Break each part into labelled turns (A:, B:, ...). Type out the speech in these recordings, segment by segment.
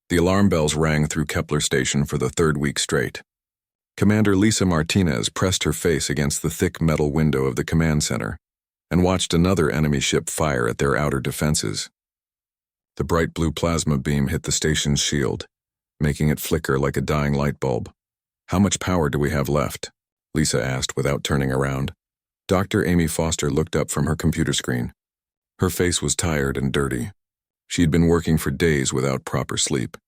A: The alarm bells rang through Kepler Station for the third week straight. Commander Lisa Martinez pressed her face against the thick metal window of the command center and watched another enemy ship fire at their outer defenses. The bright blue plasma beam hit the station's shield, making it flicker like a dying light bulb. "How much power do we have left?" Lisa asked without turning around. Dr. Amy Foster looked up from her computer screen. Her face was tired and dirty. She'd been working for days without proper sleep.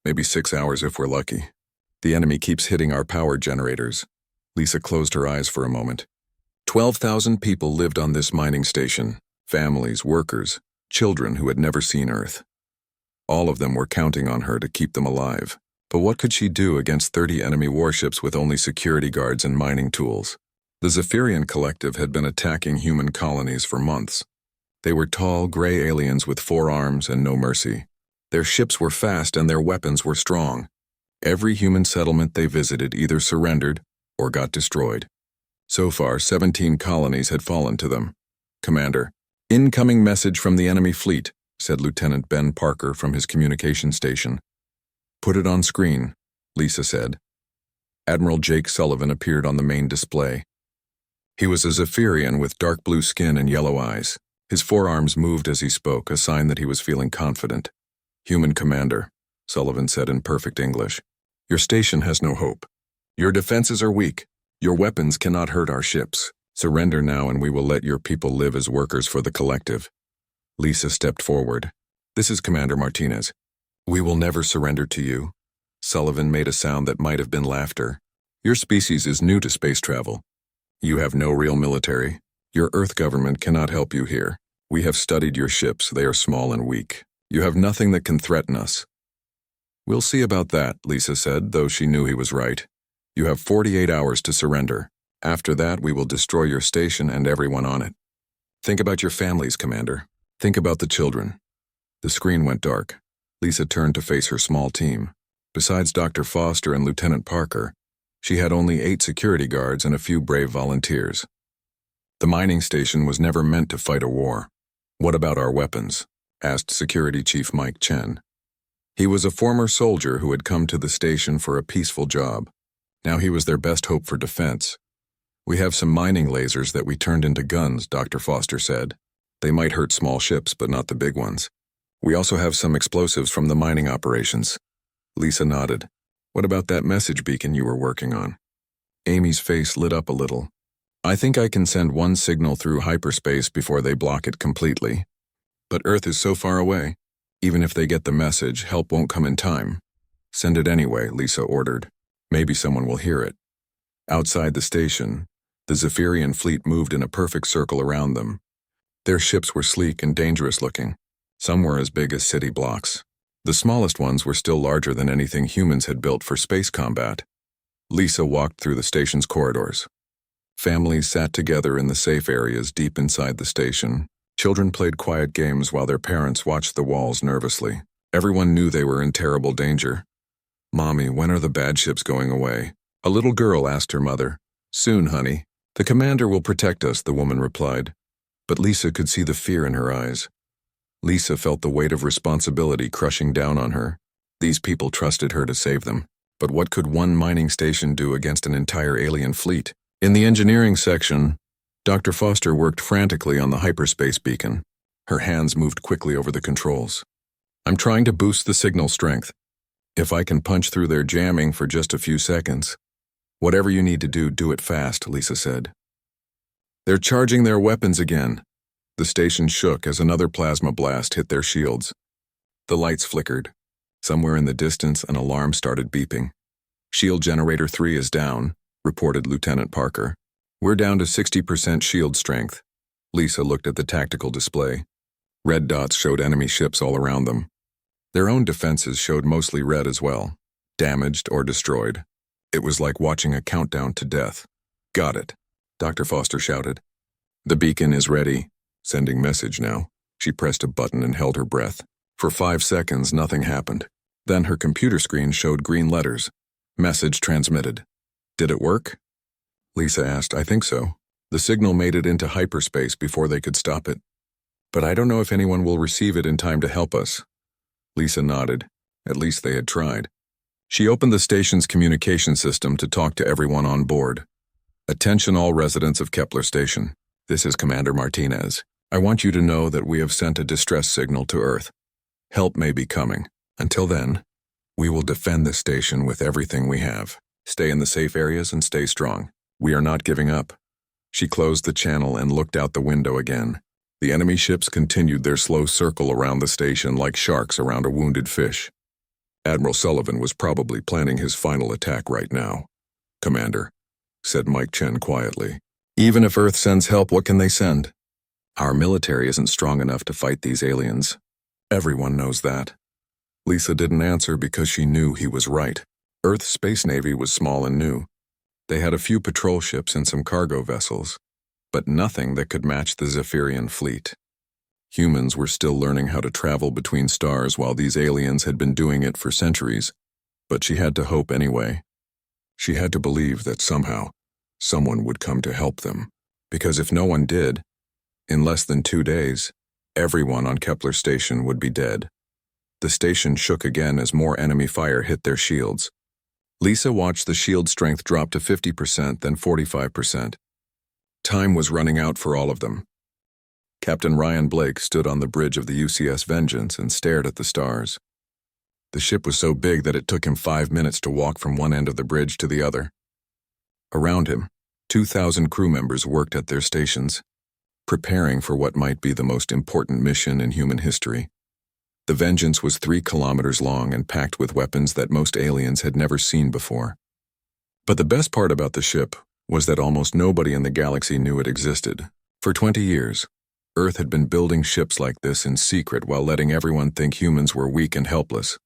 A: "Maybe 6 hours if we're lucky. The enemy keeps hitting our power generators." Lisa closed her eyes for a moment. 12,000 people lived on this mining station. Families, workers, children who had never seen Earth. All of them were counting on her to keep them alive. But what could she do against 30 enemy warships with only security guards and mining tools? The Zephyrian Collective had been attacking human colonies for months. They were tall, gray aliens with 4 arms and no mercy. Their ships were fast and their weapons were strong. Every human settlement they visited either surrendered or got destroyed. So far, 17 colonies had fallen to them. "Commander, incoming message from the enemy fleet," said Lieutenant Ben Parker from his communication station. "Put it on screen," Lisa said. Admiral Jake Sullivan appeared on the main display. He was a Zephyrian with dark blue skin and yellow eyes. His forearms moved as he spoke, a sign that he was feeling confident. "Human Commander," Sullivan said in perfect English. "Your station has no hope. Your defenses are weak. Your weapons cannot hurt our ships. Surrender now and we will let your people live as workers for the collective." Lisa stepped forward. "This is Commander Martinez. We will never surrender to you." Sullivan made a sound that might have been laughter. "Your species is new to space travel. You have no real military. Your Earth government cannot help you here. We have studied your ships. They are small and weak. You have nothing that can threaten us." "We'll see about that," Lisa said, though she knew he was right. "You have 48 hours to surrender. After that, we will destroy your station and everyone on it. Think about your families, Commander. Think about the children." The screen went dark. Lisa turned to face her small team. Besides Dr. Foster and Lieutenant Parker, she had only 8 security guards and a few brave volunteers. The mining station was never meant to fight a war. "What about our weapons?" asked Security Chief Mike Chen. He was a former soldier who had come to the station for a peaceful job. Now he was their best hope for defense. "We have some mining lasers that we turned into guns," Dr. Foster said. "They might hurt small ships, but not the big ones. We also have some explosives from the mining operations." Lisa nodded. "What about that message beacon you were working on?" Amy's face lit up a little. "I think I can send one signal through hyperspace before they block it completely. But Earth is so far away. Even if they get the message, help won't come in time." "Send it anyway," Lisa ordered. "Maybe someone will hear it." Outside the station, the Zephyrian fleet moved in a perfect circle around them. Their ships were sleek and dangerous looking. Some were as big as city blocks. The smallest ones were still larger than anything humans had built for space combat. Lisa walked through the station's corridors. Families sat together in the safe areas deep inside the station. Children played quiet games while their parents watched the walls nervously. Everyone knew they were in terrible danger. "Mommy, when are the bad ships going away?" a little girl asked her mother. "Soon, honey. The commander will protect us," the woman replied. But Lisa could see the fear in her eyes. Lisa felt the weight of responsibility crushing down on her. These people trusted her to save them. But what could one mining station do against an entire alien fleet? In the engineering section, Dr. Foster worked frantically on the hyperspace beacon. Her hands moved quickly over the controls. "I'm trying to boost the signal strength. If I can punch through their jamming for just a few seconds." "Whatever you need to do, do it fast," Lisa said. "They're charging their weapons again." The station shook as another plasma blast hit their shields. The lights flickered. Somewhere in the distance, an alarm started beeping. "Shield generator 3 is down," reported Lieutenant Parker. "We're down to 60% shield strength." Lisa looked at the tactical display. Red dots showed enemy ships all around them. Their own defenses showed mostly red as well, damaged or destroyed. It was like watching a countdown to death. "Got it," Dr. Foster shouted. "The beacon is ready. Sending message now." She pressed a button and held her breath. For 5 seconds, nothing happened. Then her computer screen showed green letters. "Message transmitted." "Did it work?" Lisa asked. "I think so. The signal made it into hyperspace before they could stop it. But I don't know if anyone will receive it in time to help us." Lisa nodded. At least they had tried. She opened the station's communication system to talk to everyone on board. Attention all residents of Kepler Station. This is Commander Martinez. I want you to know that we have sent a distress signal to Earth. Help may be coming. Until then, we will defend the station with everything we have. Stay in the safe areas and stay strong. We are not giving up. She closed the channel and looked out the window again. The enemy ships continued their slow circle around the station like sharks around a wounded fish. Admiral Sullivan was probably planning his final attack right now. Commander, said Mike Chen quietly. Even if Earth sends help, what can they send? Our military isn't strong enough to fight these aliens. Everyone knows that. Lisa didn't answer because she knew he was right. Earth's space navy was small and new. They had a few patrol ships and some cargo vessels, but nothing that could match the Zephyrian fleet. Humans were still learning how to travel between stars while these aliens had been doing it for centuries, but she had to hope anyway. She had to believe that somehow, someone would come to help them, because if no one did, in less than 2 days, everyone on Kepler Station would be dead. The station shook again as more enemy fire hit their shields. Lisa watched the shield strength drop to 50%, then 45%. Time was running out for all of them. Captain Ryan Blake stood on the bridge of the UCS Vengeance and stared at the stars. The ship was so big that it took him 5 minutes to walk from one end of the bridge to the other. Around him, 2,000 crew members worked at their stations, preparing for what might be the most important mission in human history. The Vengeance was 3 kilometers long and packed with weapons that most aliens had never seen before. But the best part about the ship was that almost nobody in the galaxy knew it existed. For 20 years, Earth had been building ships like this in secret while letting everyone think humans were weak and helpless.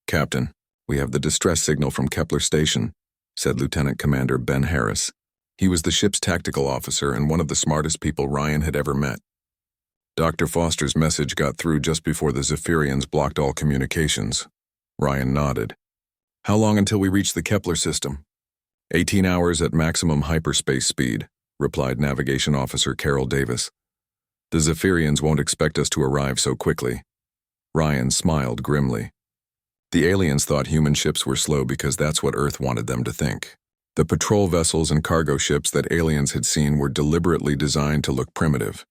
A: Captain, we have the distress signal from Kepler Station, said Lieutenant Commander Ben Harris. He was the ship's tactical officer and one of the smartest people Ryan had ever met. Dr. Foster's message got through just before the Zephyrians blocked all communications. Ryan nodded. How long until we reach the Kepler system? 18 hours at maximum hyperspace speed, replied Navigation Officer Carol Davis. The Zephyrians won't expect us to arrive so quickly. Ryan smiled grimly. The aliens thought human ships were slow because that's what Earth wanted them to think. The patrol vessels and cargo ships that aliens had seen were deliberately designed to look primitive.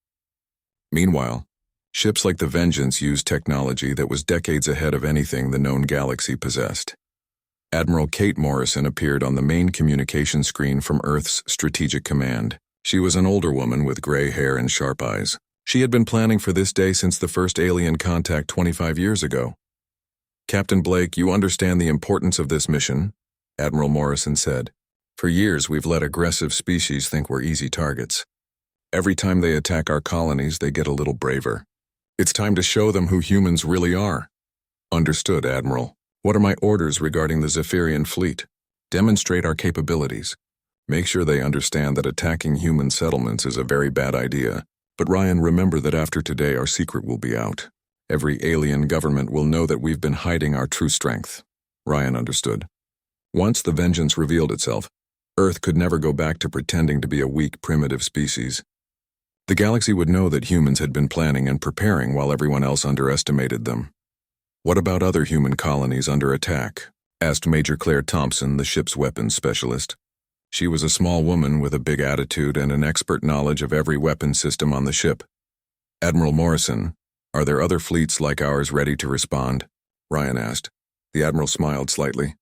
A: Meanwhile, ships like the Vengeance used technology that was decades ahead of anything the known galaxy possessed. Admiral Kate Morrison appeared on the main communication screen from Earth's Strategic Command. She was an older woman with gray hair and sharp eyes. She had been planning for this day since the first alien contact 25 years ago. Captain Blake, you understand the importance of this mission, Admiral Morrison said. For years, we've let aggressive species think we're easy targets. Every time they attack our colonies, they get a little braver. It's time to show them who humans really are. Understood, Admiral. What are my orders regarding the Zephyrian fleet? Demonstrate our capabilities. Make sure they understand that attacking human settlements is a very bad idea. But Ryan, remember that after today our secret will be out. Every alien government will know that we've been hiding our true strength. Ryan understood. Once the Vengeance revealed itself, Earth could never go back to pretending to be a weak, primitive species. The galaxy would know that humans had been planning and preparing while everyone else underestimated them. What about other human colonies under attack? Asked Major Claire Thompson, the ship's weapons specialist. She was a small woman with a big attitude and an expert knowledge of every weapon system on the ship. Admiral Morrison, are there other fleets like ours ready to respond? Ryan asked. The Admiral smiled slightly.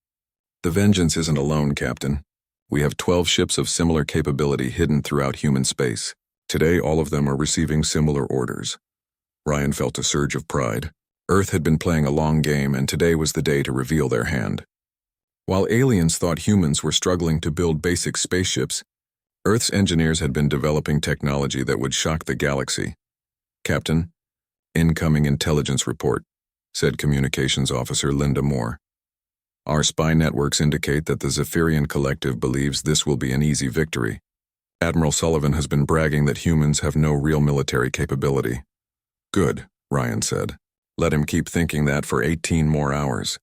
A: The Vengeance isn't alone, Captain. We have 12 ships of similar capability hidden throughout human space. Today, all of them are receiving similar orders. Ryan felt a surge of pride. Earth had been playing a long game, and today was the day to reveal their hand. While aliens thought humans were struggling to build basic spaceships, Earth's engineers had been developing technology that would shock the galaxy. Captain, incoming intelligence report, said Communications Officer Linda Moore. Our spy networks indicate that the Zephyrian Collective believes this will be an easy victory. Admiral Sullivan has been bragging that humans have no real military capability. Good, Ryan said. Let him keep thinking that for 18 more hours.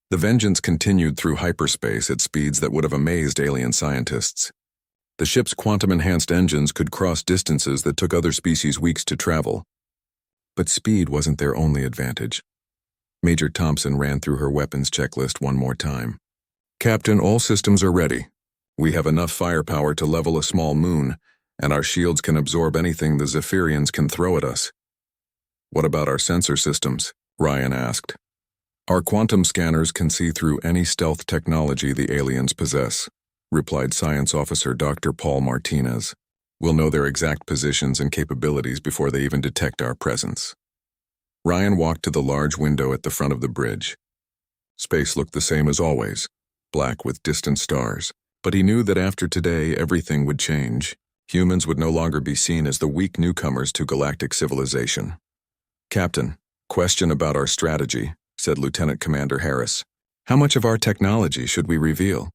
A: The Vengeance continued through hyperspace at speeds that would have amazed alien scientists. The ship's quantum-enhanced engines could cross distances that took other species weeks to travel. But speed wasn't their only advantage. Major Thompson ran through her weapons checklist one more time. Captain, all systems are ready. We have enough firepower to level a small moon, and our shields can absorb anything the Zephyrians can throw at us. What about our sensor systems? Ryan asked. Our quantum scanners can see through any stealth technology the aliens possess, replied Science Officer Dr. Paul Martinez. We'll know their exact positions and capabilities before they even detect our presence. Ryan walked to the large window at the front of the bridge. Space looked the same as always, black with distant stars, but he knew that after today everything would change. Humans would no longer be seen as the weak newcomers to galactic civilization. Captain, question about our strategy, said Lieutenant Commander Harris. How much of our technology should we reveal?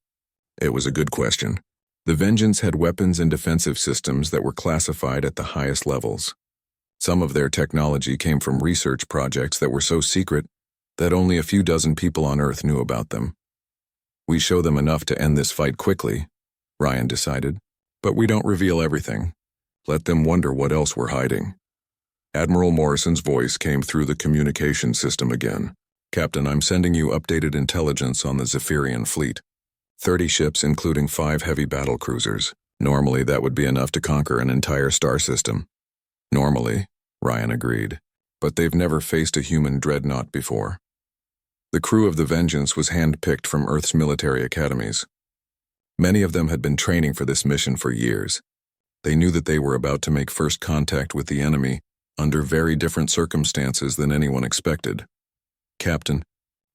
A: It was a good question. The Vengeance had weapons and defensive systems that were classified at the highest levels. Some of their technology came from research projects that were so secret that only a few dozen people on Earth knew about them. We show them enough to end this fight quickly, Ryan decided, but we don't reveal everything. Let them wonder what else we're hiding. Admiral Morrison's voice came through the communication system again. Captain, I'm sending you updated intelligence on the Zephyrian fleet. 30 ships including 5 heavy battle cruisers. Normally that would be enough to conquer an entire star system. Normally, Ryan agreed, but they've never faced a human dreadnought before. The crew of the Vengeance was hand-picked from Earth's military academies. Many of them had been training for this mission for years. They knew that they were about to make first contact with the enemy under very different circumstances than anyone expected. Captain,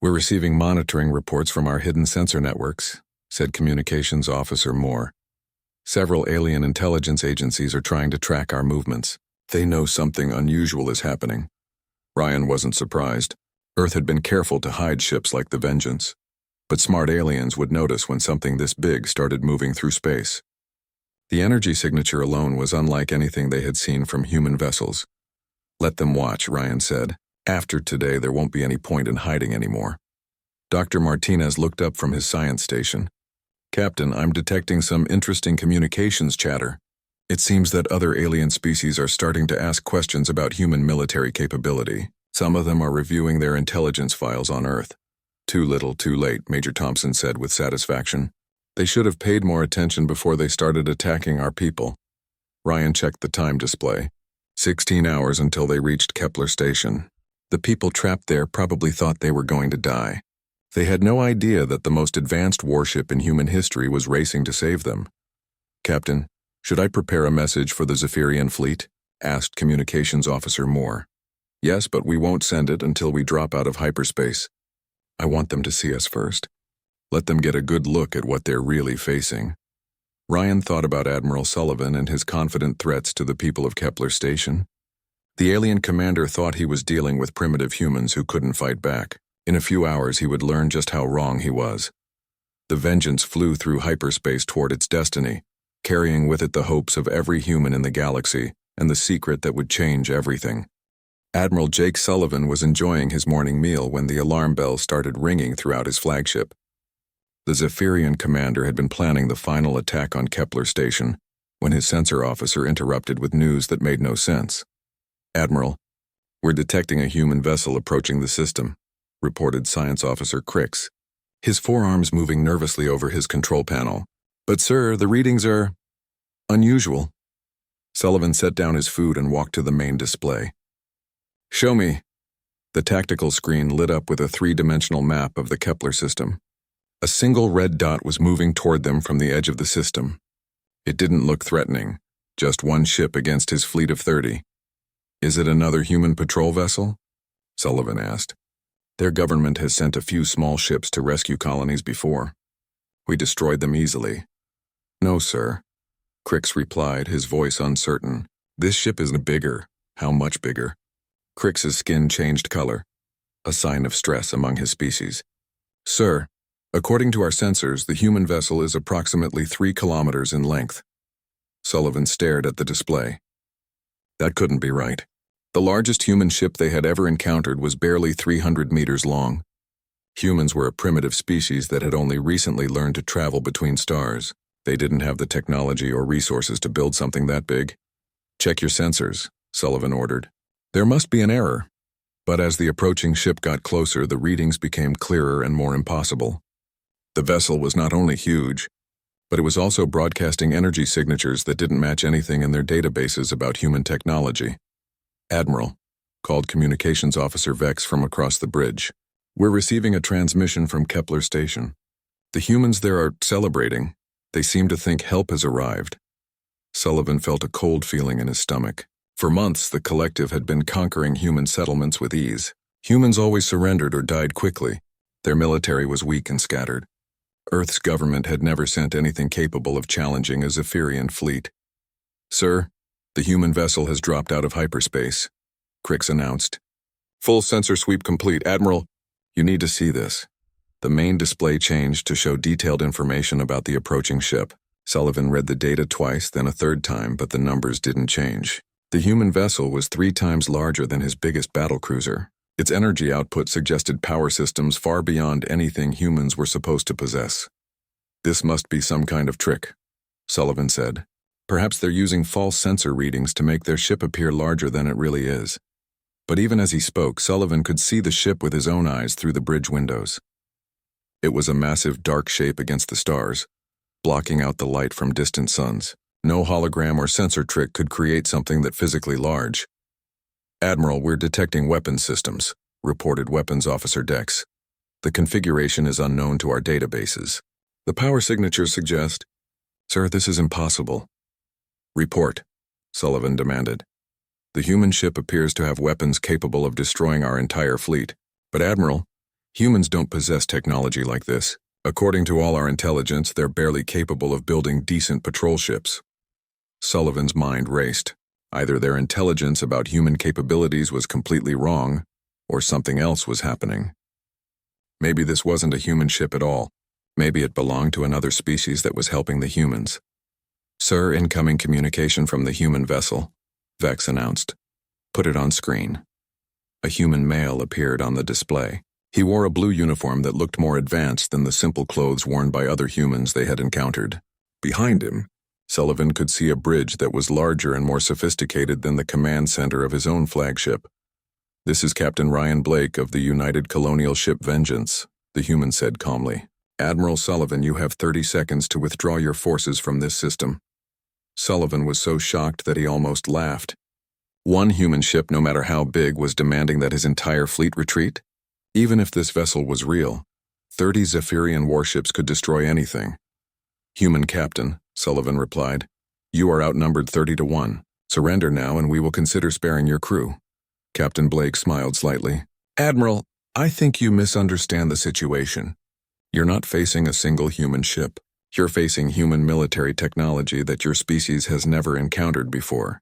A: we're receiving monitoring reports from our hidden sensor networks, said Communications Officer Moore. Several alien intelligence agencies are trying to track our movements. They know something unusual is happening. Ryan wasn't surprised. Earth had been careful to hide ships like the Vengeance. But smart aliens would notice when something this big started moving through space. The energy signature alone was unlike anything they had seen from human vessels. Let them watch, Ryan said. After today, there won't be any point in hiding anymore. Dr. Martinez looked up from his science station. Captain, I'm detecting some interesting communications chatter. It seems that other alien species are starting to ask questions about human military capability. Some of them are reviewing their intelligence files on Earth. Too little, too late, Major Thompson said with satisfaction. They should have paid more attention before they started attacking our people. Ryan checked the time display. 16 hours until they reached Kepler Station. The people trapped there probably thought they were going to die. They had no idea that the most advanced warship in human history was racing to save them. Captain, should I prepare a message for the Zephyrian fleet? Asked Communications Officer Moore. Yes, but we won't send it until we drop out of hyperspace. I want them to see us first. Let them get a good look at what they're really facing. Ryan thought about Admiral Sullivan and his confident threats to the people of Kepler Station. The alien commander thought he was dealing with primitive humans who couldn't fight back. In a few hours he would learn just how wrong he was. The Vengeance flew through hyperspace toward its destiny, carrying with it the hopes of every human in the galaxy and the secret that would change everything. Admiral Jake Sullivan was enjoying his morning meal when the alarm bells started ringing throughout his flagship. The Zephyrian commander had been planning the final attack on Kepler Station when his sensor officer interrupted with news that made no sense. Admiral, we're detecting a human vessel approaching the system, reported Science Officer Crix, his forearms moving nervously over his control panel. But sir, the readings are unusual. Sullivan set down his food and walked to the main display. Show me. The tactical screen lit up with a 3-dimensional map of the Kepler system. A single red dot was moving toward them from the edge of the system. It didn't look threatening, just one ship against his fleet of 30. Is it another human patrol vessel? Sullivan asked. Their government has sent a few small ships to rescue colonies before. We destroyed them easily. No, sir. Crix replied, his voice uncertain. This ship is bigger. How much bigger? Crix's skin changed color, a sign of stress among his species. Sir, according to our sensors, the human vessel is approximately 3 kilometers in length. Sullivan stared at the display. That couldn't be right. The largest human ship they had ever encountered was barely 300 meters long. Humans were a primitive species that had only recently learned to travel between stars. They didn't have the technology or resources to build something that big. Check your sensors, Sullivan ordered. There must be an error. But as the approaching ship got closer, the readings became clearer and more impossible. The vessel was not only huge, but it was also broadcasting energy signatures that didn't match anything in their databases about human technology. "Admiral," called Communications Officer Vex from across the bridge. "We're receiving a transmission from Kepler Station. The humans there are celebrating. They seem to think help has arrived." Sullivan felt a cold feeling in his stomach. For months, the collective had been conquering human settlements with ease. Humans always surrendered or died quickly. Their military was weak and scattered. Earth's government had never sent anything capable of challenging a Zephyrian fleet. "Sir, the human vessel has dropped out of hyperspace," Crix announced. "Full sensor sweep complete. Admiral, you need to see this." The main display changed to show detailed information about the approaching ship. Sullivan read the data twice, then a third time, but the numbers didn't change. The human vessel was 3 times larger than his biggest battlecruiser. Its energy output suggested power systems far beyond anything humans were supposed to possess. "This must be some kind of trick," Sullivan said. "Perhaps they're using false sensor readings to make their ship appear larger than it really is." But even as he spoke, Sullivan could see the ship with his own eyes through the bridge windows. It was a massive dark shape against the stars, blocking out the light from distant suns. No hologram or sensor trick could create something that physically large. "Admiral, we're detecting weapons systems," reported Weapons Officer Dex. "The configuration is unknown to our databases. The power signatures suggest—" "Sir, this is impossible." "Report," Sullivan demanded. "The human ship appears to have weapons capable of destroying our entire fleet. But Admiral, humans don't possess technology like this. According to all our intelligence, they're barely capable of building decent patrol ships." Sullivan's mind raced. Either their intelligence about human capabilities was completely wrong, or something else was happening. Maybe this wasn't a human ship at all. Maybe it belonged to another species that was helping the humans. "Sir, incoming communication from the human vessel," Vex announced. "Put it on screen." A human male appeared on the display. He wore a blue uniform that looked more advanced than the simple clothes worn by other humans they had encountered. Behind him, Sullivan could see a bridge that was larger and more sophisticated than the command center of his own flagship. "This is Captain Ryan Blake of the United Colonial Ship Vengeance," the human said calmly. "Admiral Sullivan, you have 30 seconds to withdraw your forces from this system." Sullivan was so shocked that he almost laughed. One human ship, no matter how big, was demanding that his entire fleet retreat? Even if this vessel was real, 30 Zephyrian warships could destroy anything. "Human captain," Sullivan replied, "you are outnumbered 30-1. Surrender now and we will consider sparing your crew." Captain Blake smiled slightly. "Admiral, I think you misunderstand the situation. You're not facing a single human ship. You're facing human military technology that your species has never encountered before."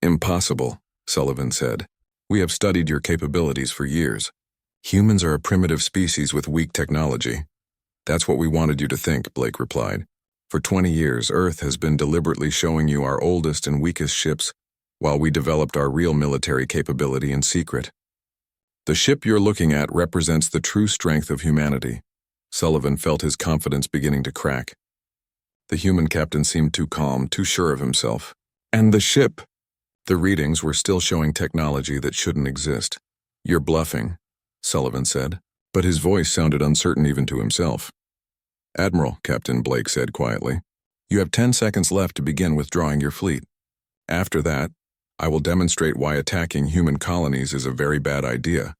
A: "Impossible," Sullivan said. "We have studied your capabilities for years. Humans are a primitive species with weak technology." "That's what we wanted you to think," Blake replied. "For 20 years, Earth has been deliberately showing you our oldest and weakest ships while we developed our real military capability in secret. The ship you're looking at represents the true strength of humanity." Sullivan felt his confidence beginning to crack. The human captain seemed too calm, too sure of himself. "And the ship?" The readings were still showing technology that shouldn't exist. "You're bluffing," Sullivan said, but his voice sounded uncertain even to himself. "Admiral," Captain Blake said quietly, "you have 10 seconds left to begin withdrawing your fleet. After that, I will demonstrate why attacking human colonies is a very bad idea."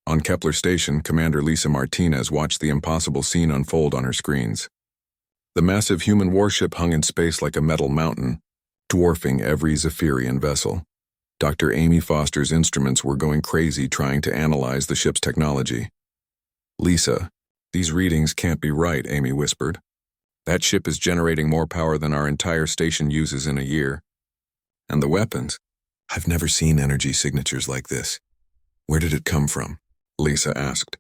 A: On Kepler Station, Commander Lisa Martinez watched the impossible scene unfold on her screens. The massive human warship hung in space like a metal mountain, dwarfing every Zephyrian vessel. Dr. Amy Foster's instruments were going crazy trying to analyze the ship's technology. "Lisa, these readings can't be right," Amy whispered. "That ship is generating more power than our entire station uses in a year. And the weapons? I've never seen energy signatures like this. Where did it come from?" Lisa asked.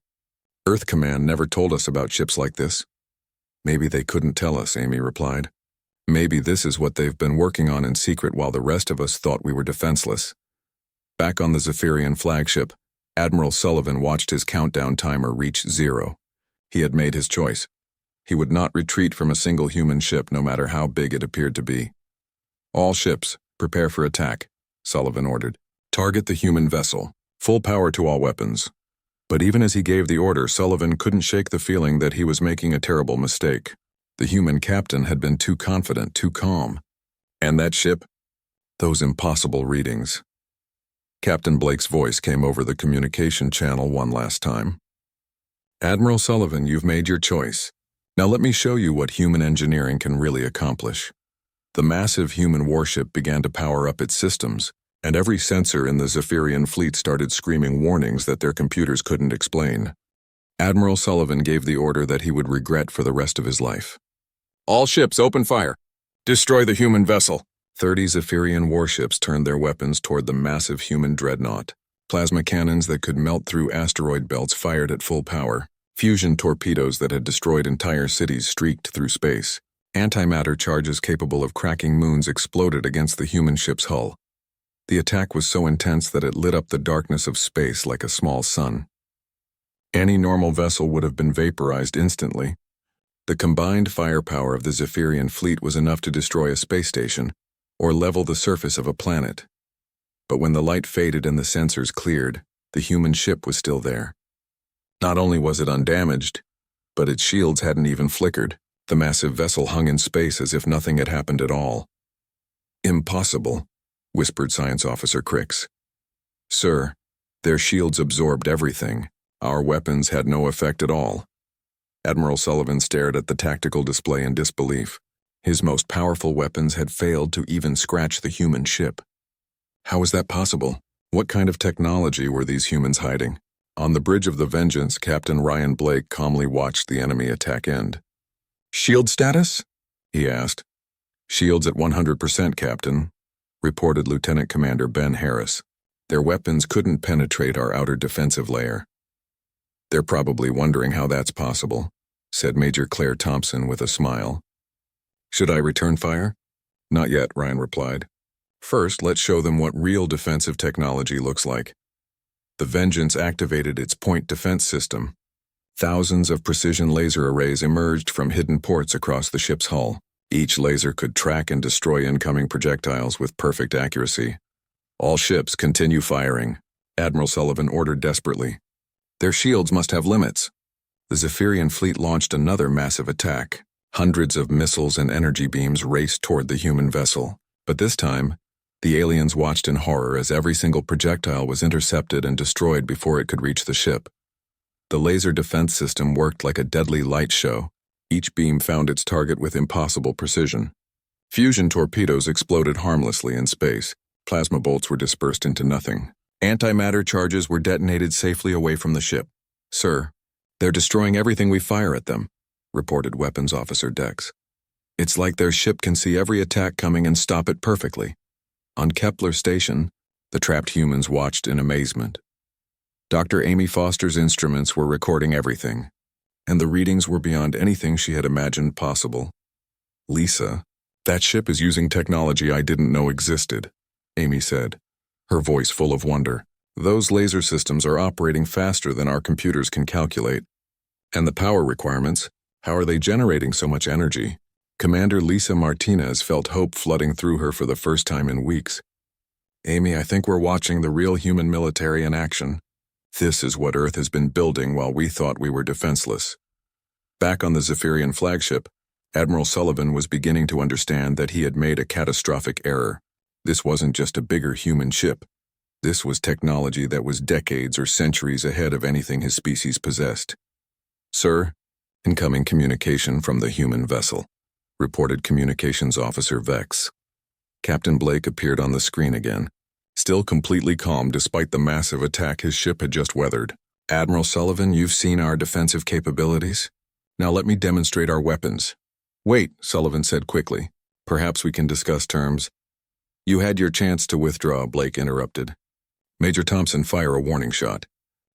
A: "Earth Command never told us about ships like this." "Maybe they couldn't tell us," Amy replied. "Maybe this is what they've been working on in secret while the rest of us thought we were defenseless." Back on the Zephyrian flagship, Admiral Sullivan watched his countdown timer reach 0. He had made his choice. He would not retreat from a single human ship, no matter how big it appeared to be. "All ships, prepare for attack," Sullivan ordered. "Target the human vessel. Full power to all weapons. But even as he gave the order, Sullivan couldn't shake the feeling that he was making a terrible mistake. The human captain had been too confident, too calm. And that ship? Those impossible readings. Captain Blake's voice came over the communication channel one last time. Admiral Sullivan, you've made your choice. Now let me show you what human engineering can really accomplish. The massive human warship began to power up its systems, and every sensor in the Zephyrian fleet started screaming warnings that their computers couldn't explain. Admiral Sullivan gave the order that he would regret for the rest of his life. All ships, open fire! Destroy the human vessel! 30 Zephyrian warships turned their weapons toward the massive human dreadnought. Plasma cannons that could melt through asteroid belts fired at full power. Fusion torpedoes that had destroyed entire cities streaked through space. Antimatter charges capable of cracking moons exploded against the human ship's hull. The attack was so intense that it lit up the darkness of space like a small sun. Any normal vessel would have been vaporized instantly. The combined firepower of the Zephyrian fleet was enough to destroy a space station or level the surface of a planet. But when the light faded and the sensors cleared, the human ship was still there. Not only was it undamaged, but its shields hadn't even flickered. The massive vessel hung in space as if nothing had happened at all. Impossible, whispered Science Officer Crix. Sir, their shields absorbed everything. Our weapons had no effect at all. Admiral Sullivan stared at the tactical display in disbelief. His most powerful weapons had failed to even scratch the human ship. How was that possible? What kind of technology were these humans hiding? On the bridge of the Vengeance, Captain Ryan Blake calmly watched the enemy attack end. Shield status? He asked. Shields at 100%, Captain, reported Lieutenant Commander Ben Harris. Their weapons couldn't penetrate our outer defensive layer. They're probably wondering how that's possible, said Major Claire Thompson with a smile. Should I return fire? Not yet, Ryan replied. First, let's show them what real defensive technology looks like. The Vengeance activated its point defense system. Thousands of precision laser arrays emerged from hidden ports across the ship's hull. Each laser could track and destroy incoming projectiles with perfect accuracy. All ships continue firing, Admiral Sullivan ordered desperately. Their shields must have limits. The Zephyrian fleet launched another massive attack. Hundreds of missiles and energy beams raced toward the human vessel. But this time, the aliens watched in horror as every single projectile was intercepted and destroyed before it could reach the ship. The laser defense system worked like a deadly light show. Each beam found its target with impossible precision. Fusion torpedoes exploded harmlessly in space. Plasma bolts were dispersed into nothing. Antimatter charges were detonated safely away from the ship. Sir, they're destroying everything we fire at them, reported Weapons Officer Dex. It's like their ship can see every attack coming and stop it perfectly. On Kepler Station, the trapped humans watched in amazement. Dr. Amy Foster's instruments were recording everything, and the readings were beyond anything she had imagined possible. Lisa, that ship is using technology I didn't know existed, Amy said, her voice full of wonder. Those laser systems are operating faster than our computers can calculate. And the power requirements, how are they generating so much energy? Commander Lisa Martinez felt hope flooding through her for the first time in weeks. Amy, I think we're watching the real human military in action. This is what Earth has been building while we thought we were defenseless. Back on the Zephyrian flagship, Admiral Sullivan was beginning to understand that he had made a catastrophic error. This wasn't just a bigger human ship. This was technology that was decades or centuries ahead of anything his species possessed. Sir, incoming communication from the human vessel, reported Communications Officer Vex. Captain Blake appeared on the screen again, still completely calm despite the massive attack his ship had just weathered. Admiral Sullivan, you've seen our defensive capabilities. Now let me demonstrate our weapons. Wait, Sullivan said quickly. Perhaps we can discuss terms. You had your chance to withdraw, Blake interrupted. Major Thompson, fire a warning shot.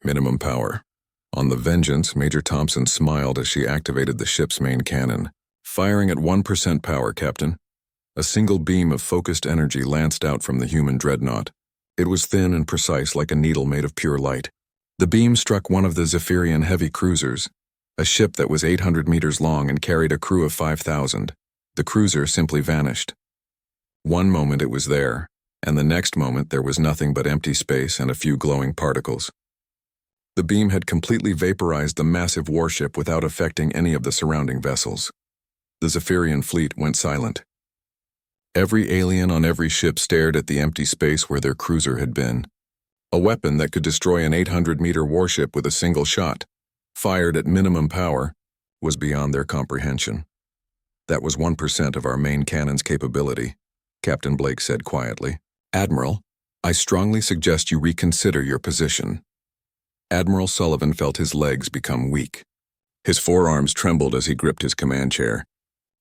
A: Minimum power. On the Vengeance, Major Thompson smiled as she activated the ship's main cannon. Firing at 1% power, Captain. A single beam of focused energy lanced out from the human dreadnought. It was thin and precise like a needle made of pure light. The beam struck one of the Zephyrian heavy cruisers, a ship that was 800 meters long and carried a crew of 5,000. The cruiser simply vanished. One moment it was there, and the next moment there was nothing but empty space and a few glowing particles. The beam had completely vaporized the massive warship without affecting any of the surrounding vessels. The Zephyrian fleet went silent. Every alien on every ship stared at the empty space where their cruiser had been. A weapon that could destroy an 800-meter warship with a single shot, fired at minimum power, was beyond their comprehension. That was 1% of our main cannon's capability, Captain Blake said quietly. Admiral, I strongly suggest you reconsider your position. Admiral Sullivan felt his legs become weak. His forearms trembled as he gripped his command chair.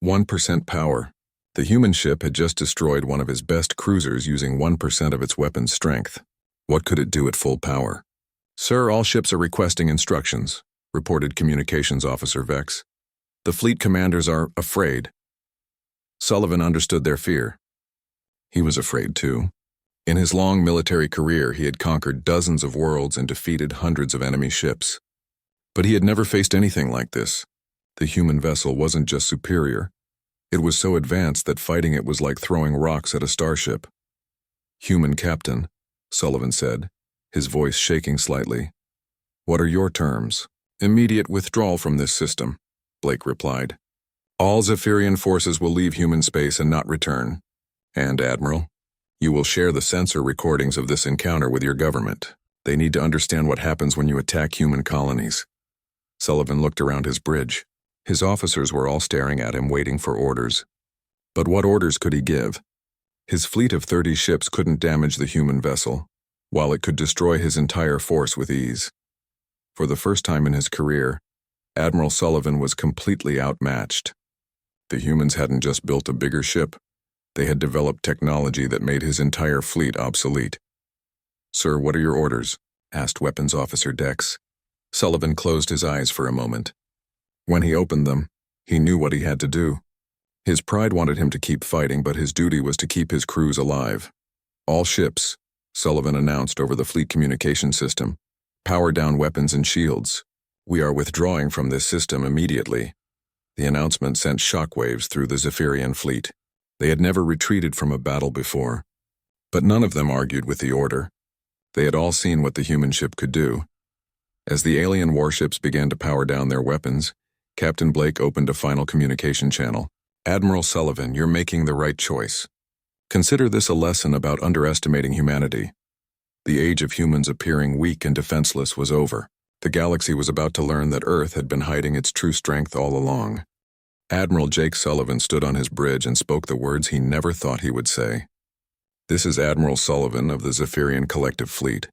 A: 1% power. The human ship had just destroyed one of his best cruisers using 1% of its weapon's strength. What could it do at full power? Sir, all ships are requesting instructions, reported Communications Officer Vex. The fleet commanders are afraid. Sullivan understood their fear. He was afraid too. In his long military career, he had conquered dozens of worlds and defeated hundreds of enemy ships. But he had never faced anything like this. The human vessel wasn't just superior. It was so advanced that fighting it was like throwing rocks at a starship. Human captain, Sullivan said, his voice shaking slightly. What are your terms? Immediate withdrawal from this system, Blake replied. All Zephyrian forces will leave human space and not return. And, Admiral, you will share the sensor recordings of this encounter with your government. They need to understand what happens when you attack human colonies. Sullivan looked around his bridge. His officers were all staring at him, waiting for orders. But what orders could he give? His fleet of 30 ships couldn't damage the human vessel, while it could destroy his entire force with ease. For the first time in his career, Admiral Sullivan was completely outmatched. The humans hadn't just built a bigger ship, they had developed technology that made his entire fleet obsolete. Sir, what are your orders? Asked Weapons Officer Dex. Sullivan closed his eyes for a moment. When he opened them, he knew what he had to do. His pride wanted him to keep fighting, but his duty was to keep his crews alive. All ships, Sullivan announced over the fleet communication system, power down weapons and shields. We are withdrawing from this system immediately. The announcement sent shockwaves through the Zephyrian fleet. They had never retreated from a battle before, but none of them argued with the order. They had all seen what the human ship could do. As the alien warships began to power down their weapons, Captain Blake opened a final communication channel. Admiral Sullivan, you're making the right choice. Consider this a lesson about underestimating humanity. The age of humans appearing weak and defenseless was over. The galaxy was about to learn that Earth had been hiding its true strength all along. Admiral Jake Sullivan stood on his bridge and spoke the words he never thought he would say. This is Admiral Sullivan of the Zephyrian Collective Fleet.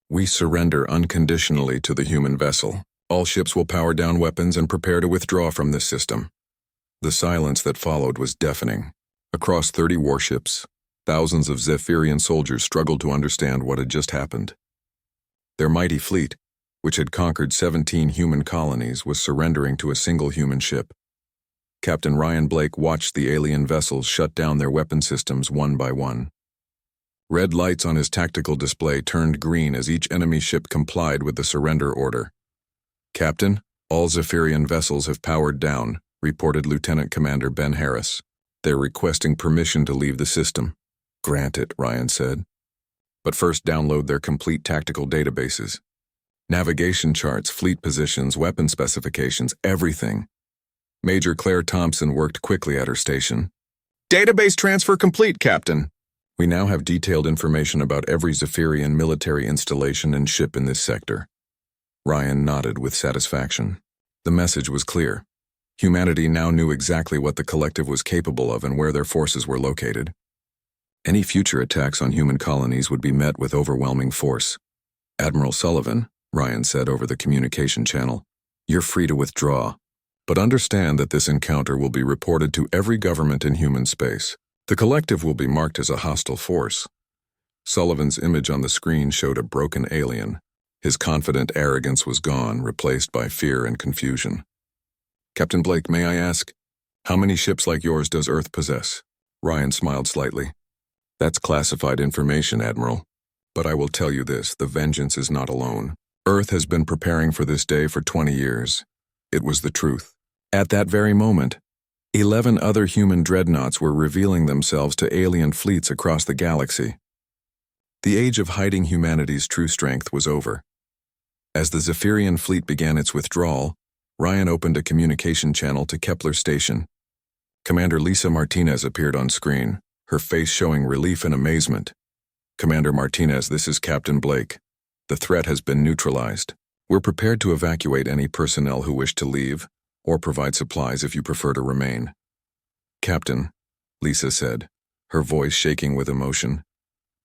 A: We surrender unconditionally to the human vessel. All ships will power down weapons and prepare to withdraw from this system. The silence that followed was deafening. Across 30 warships, thousands of Zephyrian soldiers struggled to understand what had just happened. Their mighty fleet, which had conquered 17 human colonies, was surrendering to a single human ship. Captain Ryan Blake watched the alien vessels shut down their weapon systems one by one. Red lights on his tactical display turned green as each enemy ship complied with the surrender order. Captain, all Zephyrian vessels have powered down, reported Lieutenant Commander Ben Harris. They're requesting permission to leave the system. Grant it, Ryan said. But first download their complete tactical databases. Navigation charts, fleet positions, weapon specifications, everything. Major Claire Thompson worked quickly at her station. Database transfer complete, Captain. We now have detailed information about every Zephyrian military installation and ship in this sector. Ryan nodded with satisfaction. The message was clear. Humanity now knew exactly what the collective was capable of and where their forces were located. Any future attacks on human colonies would be met with overwhelming force. Admiral Sullivan, Ryan said over the communication channel, you're free to withdraw. But understand that this encounter will be reported to every government in human space. The collective will be marked as a hostile force. Sullivan's image on the screen showed a broken alien. His confident arrogance was gone, replaced by fear and confusion. Captain Blake, may I ask, how many ships like yours does Earth possess? Ryan smiled slightly. That's classified information, Admiral. But I will tell you this, the vengeance is not alone. Earth has been preparing for this day for 20 years. It was the truth. At that very moment, 11 other human dreadnoughts were revealing themselves to alien fleets across the galaxy. The age of hiding humanity's true strength was over. As the Zephyrian fleet began its withdrawal, Ryan opened a communication channel to Kepler Station. Commander Lisa Martinez appeared on screen, her face showing relief and amazement. "Commander Martinez, this is Captain Blake. The threat has been neutralized. We're prepared to evacuate any personnel who wish to leave, or provide supplies if you prefer to remain." "Captain," Lisa said, her voice shaking with emotion,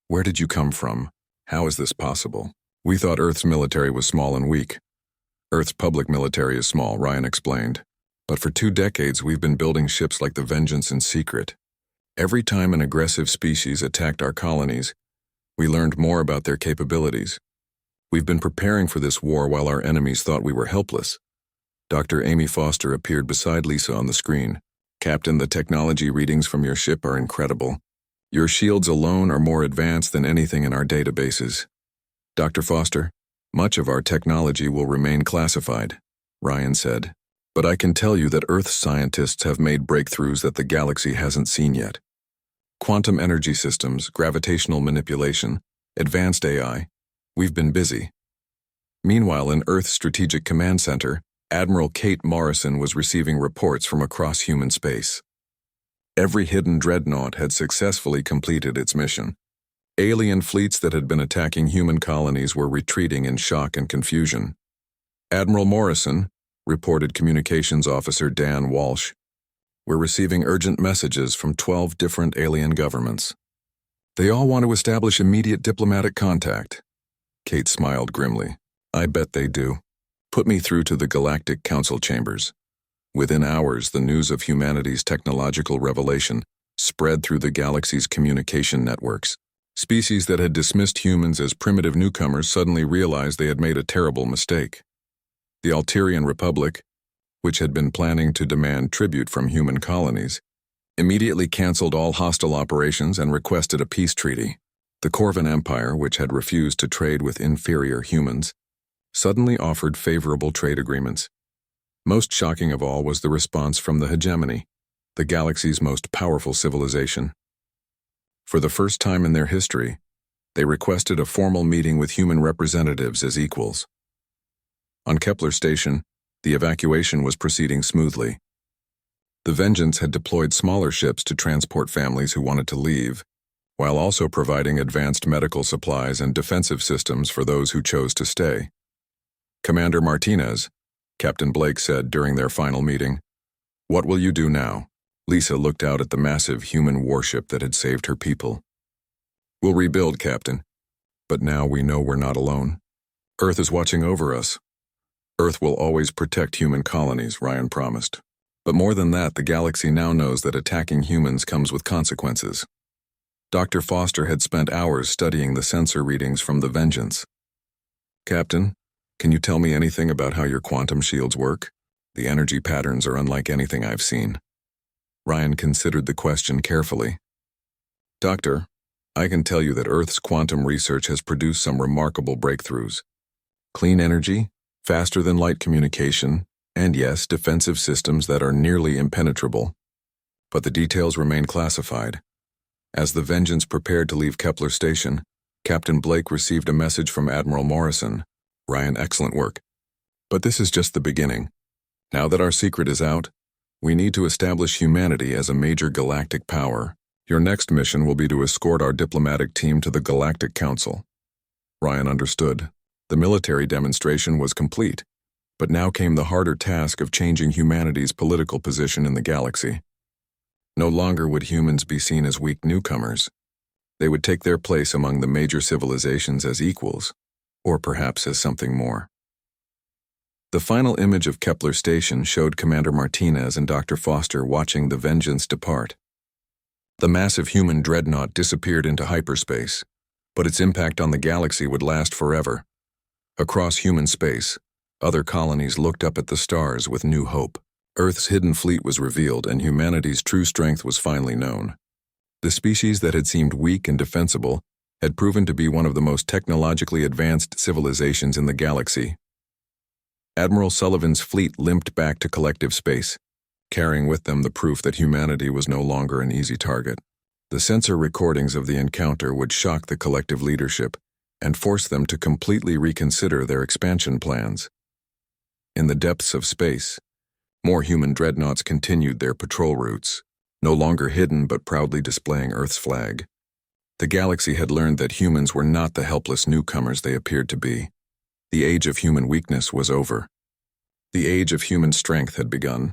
A: "where did you come from? How is this possible? We thought Earth's military was small and weak." "Earth's public military is small," Ryan explained. "But for 2 decades we've been building ships like the Vengeance in secret. Every time an aggressive species attacked our colonies, we learned more about their capabilities. We've been preparing for this war while our enemies thought we were helpless." Dr. Amy Foster appeared beside Lisa on the screen. "Captain, the technology readings from your ship are incredible. Your shields alone are more advanced than anything in our databases." "Dr. Foster, much of our technology will remain classified," Ryan said. "But I can tell you that Earth scientists have made breakthroughs that the galaxy hasn't seen yet. Quantum energy systems, gravitational manipulation, advanced AI. We've been busy." Meanwhile, in Earth's Strategic Command Center, Admiral Kate Morrison was receiving reports from across human space. Every hidden dreadnought had successfully completed its mission. Alien fleets that had been attacking human colonies were retreating in shock and confusion. "Admiral Morrison," reported Communications Officer Dan Walsh, "we're receiving urgent messages from 12 different alien governments. They all want to establish immediate diplomatic contact." Kate smiled grimly. "I bet they do. Put me through to the Galactic Council chambers." Within hours, the news of humanity's technological revelation spread through the galaxy's communication networks. Species that had dismissed humans as primitive newcomers suddenly realized they had made a terrible mistake. The Alterian Republic, which had been planning to demand tribute from human colonies, immediately canceled all hostile operations and requested a peace treaty. The Corvan Empire, which had refused to trade with inferior humans, suddenly offered favorable trade agreements. Most shocking of all was the response from the hegemony, the galaxy's most powerful civilization. For the first time in their history, they requested a formal meeting with human representatives as equals. On Kepler Station, the evacuation was proceeding smoothly. The Vengeance had deployed smaller ships to transport families who wanted to leave, while also providing advanced medical supplies and defensive systems for those who chose to stay. "Commander Martinez," Captain Blake said during their final meeting, "what will you do now?" Lisa looked out at the massive human warship that had saved her people. "We'll rebuild, Captain. But now we know we're not alone. Earth is watching over us." "Earth will always protect human colonies," Ryan promised. "But more than that, the galaxy now knows that attacking humans comes with consequences." Dr. Foster had spent hours studying the sensor readings from the Vengeance. "Captain, can you tell me anything about how your quantum shields work? The energy patterns are unlike anything I've seen." Ryan considered the question carefully. "Doctor, I can tell you that Earth's quantum research has produced some remarkable breakthroughs. Clean energy, faster than light communication, and yes, defensive systems that are nearly impenetrable. But the details remain classified." As the Vengeance prepared to leave Kepler Station, Captain Blake received a message from Admiral Morrison. "Ryan, excellent work. But this is just the beginning. Now that our secret is out, we need to establish humanity as a major galactic power. Your next mission will be to escort our diplomatic team to the Galactic Council." Ryan understood. The military demonstration was complete, but now came the harder task of changing humanity's political position in the galaxy. No longer would humans be seen as weak newcomers. They would take their place among the major civilizations as equals, or perhaps as something more. The final image of Kepler Station showed Commander Martinez and Dr. Foster watching the Vengeance depart. The massive human dreadnought disappeared into hyperspace, but its impact on the galaxy would last forever. Across human space, other colonies looked up at the stars with new hope. Earth's hidden fleet was revealed and humanity's true strength was finally known. The species that had seemed weak and defensible had proven to be one of the most technologically advanced civilizations in the galaxy. Admiral Sullivan's fleet limped back to collective space, carrying with them the proof that humanity was no longer an easy target. The sensor recordings of the encounter would shock the collective leadership and force them to completely reconsider their expansion plans. In the depths of space, more human dreadnoughts continued their patrol routes, no longer hidden but proudly displaying Earth's flag. The galaxy had learned that humans were not the helpless newcomers they appeared to be. The age of human weakness was over. The age of human strength had begun.